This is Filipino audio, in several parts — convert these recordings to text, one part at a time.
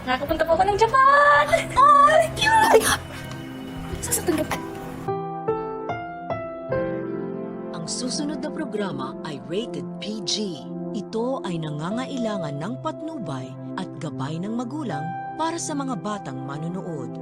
Nakakapunta po ako ng Japan! Oh, cute! Ay, sasaktan ka. Ang susunod na programa ay rated PG. Ito ay nangangailangan ng patnubay at gabay ng magulang para sa mga batang manonood.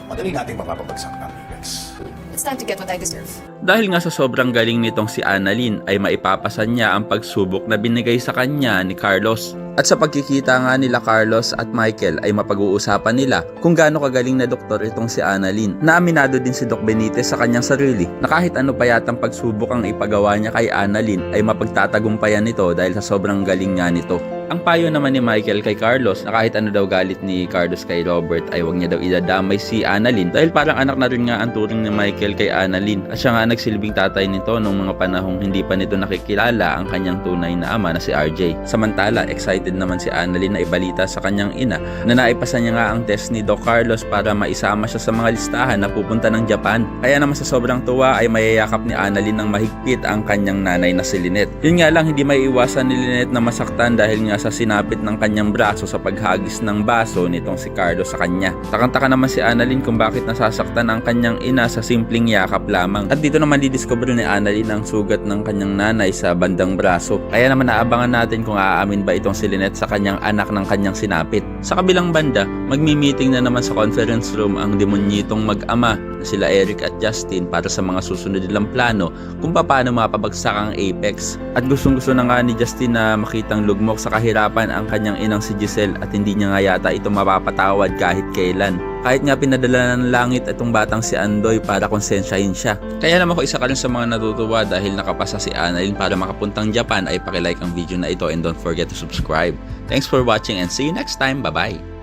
Madali nating mapapabagsak ang Apex. It's time to get what I deserve. Dahil nga sa sobrang galing nitong si Annalyn ay maipapasan niya ang pagsubok na binigay sa kanya ni Carlos. At sa pagkikita nga nila Carlos at Michael ay mapag-uusapan nila kung gaano kagaling na doktor itong si Annalyn. Na aminado din si Doc Benitez sa kanyang sarili na kahit ano pa yatang pagsubok ang ipagawa niya kay Annalyn ay mapagtatagumpayan nito dahil sa sobrang galing nga nito. Ang payo naman ni Michael kay Carlos na kahit ano daw galit ni Carlos kay Robert ay wag niya daw idadamay si Annalyn dahil parang anak na rin nga ang turing ni Michael kay Annalyn at siya nga nagsilbing tatay nito nung mga panahong hindi pa nito nakikilala ang kanyang tunay na ama na si RJ. Samantala, excited naman si Annalyn na ibalita sa kanyang ina na naipasa niya nga ang test ni Doc Carlos para maisama siya sa mga listahan na pupunta ng Japan. Kaya naman sa sobrang tuwa ay mayayakap ni Annalyn ng mahigpit ang kanyang nanay na si Lynette. Yun nga lang, hindi maiiwasan ni Lynette na masaktan dahil nga sa sinapit ng kanyang braso sa paghagis ng baso nitong si Carlos sa kanya. Takang-taka naman si Annalyn kung bakit nasasaktan ang kanyang ina sa simpleng yakap lamang. At dito naman didiscover ni Annalyn ang sugat ng kanyang nanay sa bandang braso. Kaya naman naabangan natin kung aamin ba itong si Lynette sa kanyang anak ng kanyang sinapit. Sa kabilang banda, magmi-meeting na naman sa conference room ang demonyitong mag-ama na sila Eric at Justin para sa mga susunod nilang plano kung paano mapabagsak ang Apex. At gustong-gusto na nga ni Justin na makitang lugmok sa kahirapan ang kanyang inang si Giselle at hindi niya nga yata ito mapapatawad kahit kailan. Kahit nga pinadala ng langit itong batang si Andoy para konsensyahin siya. Kaya naman ko isa ka rin sa mga natutuwa dahil nakapasa si Annalyn para makapuntang Japan ay pakilike ang video na ito and don't forget to subscribe. Thanks for watching and see you next time. Bye-bye!